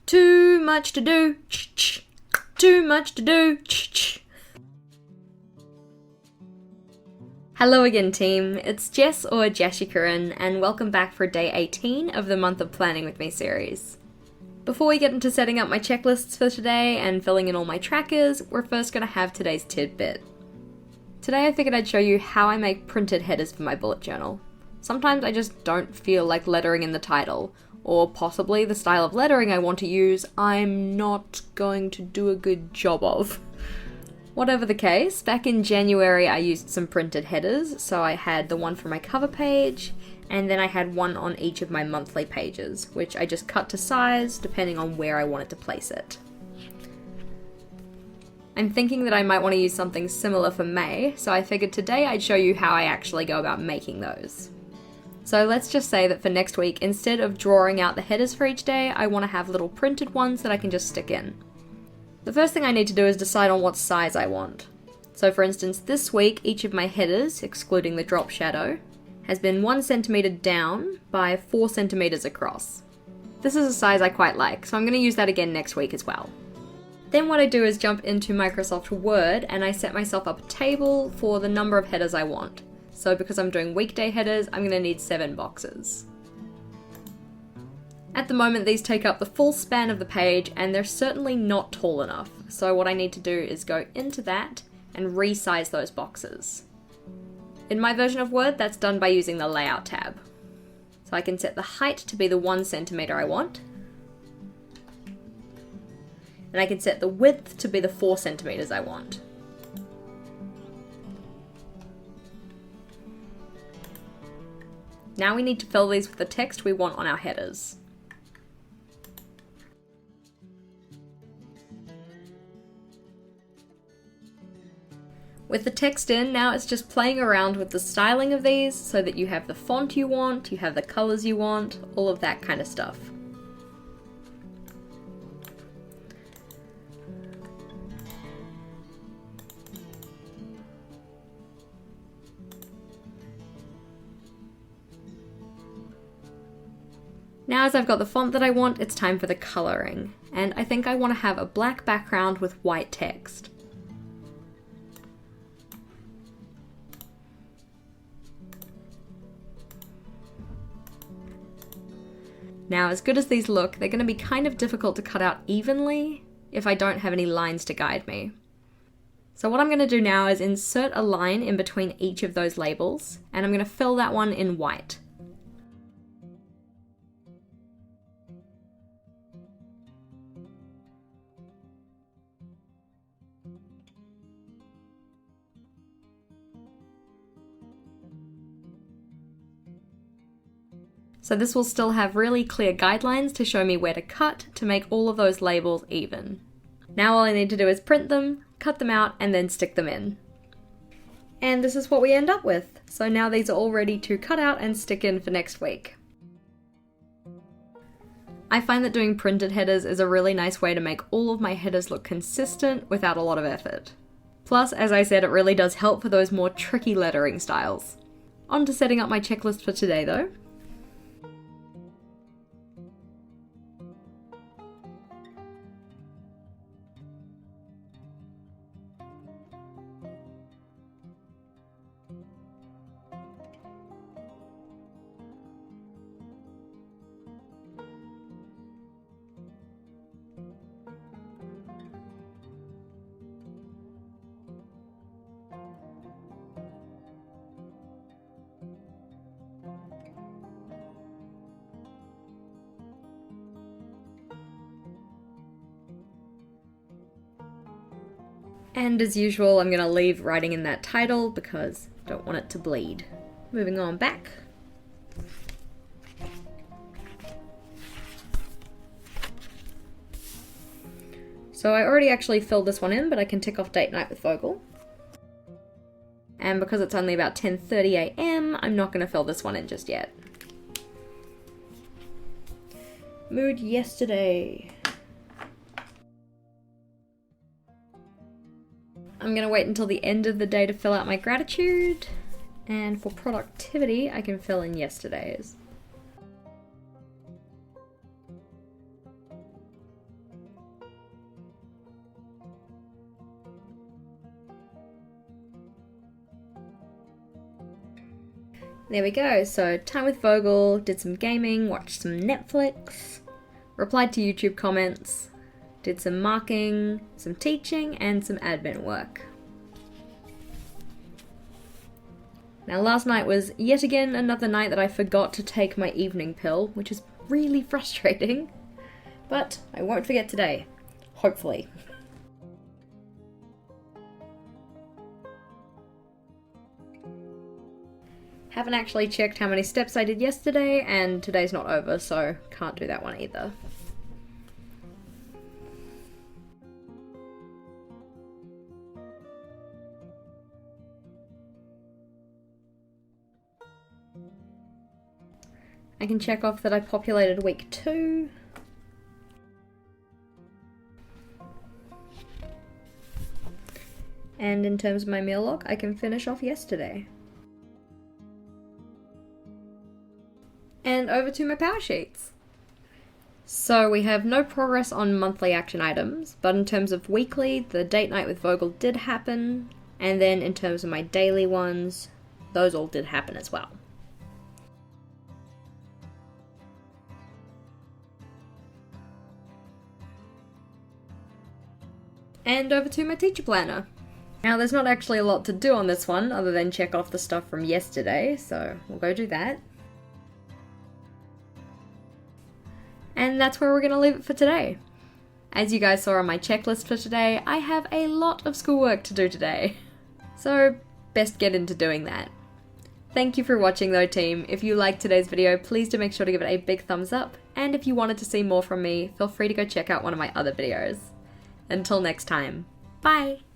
Too much to do. Too much to do. Hello again, team. It's Jess or JashiiCorrin, and welcome back for day 18 of the Month of Planning with Me series. Before we get into setting up my checklists for today and filling in all my trackers, we're first going to have today's tidbit. Today I figured I'd show you how I make printed headers for my bullet journal. Sometimes I just don't feel like lettering in the title, or possibly the style of lettering I want to use I'm not going to do a good job of. Whatever the case, back in January I used some printed headers, so I had the one for my cover page, and then I had one on each of my monthly pages, which I just cut to size depending on where I wanted to place it. I'm thinking that I might want to use something similar for May, so I figured today I'd show you how I actually go about making those. So let's just say that for next week, instead of drawing out the headers for each day, I want to have little printed ones that I can just stick in. The first thing I need to do is decide on what size I want. So for instance, this week, each of my headers, excluding the drop shadow, has been 1 centimeter down by 4 centimeters across. This is a size I quite like, so I'm going to use that again next week as well. Then what I do is jump into Microsoft Word and I set myself up a table for the number of headers I want. So because I'm doing weekday headers, I'm going to need 7 boxes. At the moment, these take up the full span of the page and they're certainly not tall enough. So what I need to do is go into that and resize those boxes. In my version of Word, that's done by using the Layout tab. So I can set the height to be the 1 centimeter I want. And I can set the width to be the 4 centimeters I want. Now we need to fill these with the text we want on our headers. With the text in, now it's just playing around with the styling of these so that you have the font you want, you have the colors you want, all of that kind of stuff. Now as I've got the font that I want, it's time for the colouring, and I think I want to have a black background with white text. Now as good as these look, they're going to be kind of difficult to cut out evenly if I don't have any lines to guide me. So what I'm going to do now is insert a line in between each of those labels, and I'm going to fill that one in white. So this will still have really clear guidelines to show me where to cut to make all of those labels even. Now all I need to do is print them, cut them out, and then stick them in. And this is what we end up with. So now these are all ready to cut out and stick in for next week. I find that doing printed headers is a really nice way to make all of my headers look consistent without a lot of effort. Plus, as I said, it really does help for those more tricky lettering styles. On to setting up my checklist for today though. And as usual, I'm going to leave writing in that title because I don't want it to bleed. Moving on back. So I already actually filled this one in, but I can tick off date night with Vogel. And because it's only about 10:30 AM, I'm not going to fill this one in just yet. Mood yesterday. I'm going to wait until the end of the day to fill out my gratitude, and for productivity I can fill in yesterday's. There we go, so time with Vogel, did some gaming, watched some Netflix, replied to YouTube comments, did some marking, some teaching, and some admin work. Now last night was yet again another night that I forgot to take my evening pill, which is really frustrating, but I won't forget today, hopefully. Haven't actually checked how many steps I did yesterday, and today's not over, so can't do that one either. I can check off that I populated week 2. And in terms of my meal log, I can finish off yesterday. And over to my PowerSheets. So we have no progress on monthly action items, but in terms of weekly, the date night with Vogel did happen, and then in terms of my daily ones, those all did happen as well. And over to my teacher planner. Now there's not actually a lot to do on this one other than check off the stuff from yesterday, so we'll go do that. And that's where we're going to leave it for today. As you guys saw on my checklist for today, I have a lot of schoolwork to do today. So, best get into doing that. Thank you for watching though, team. If you liked today's video, please do make sure to give it a big thumbs up. And if you wanted to see more from me, feel free to go check out one of my other videos. Until next time, bye!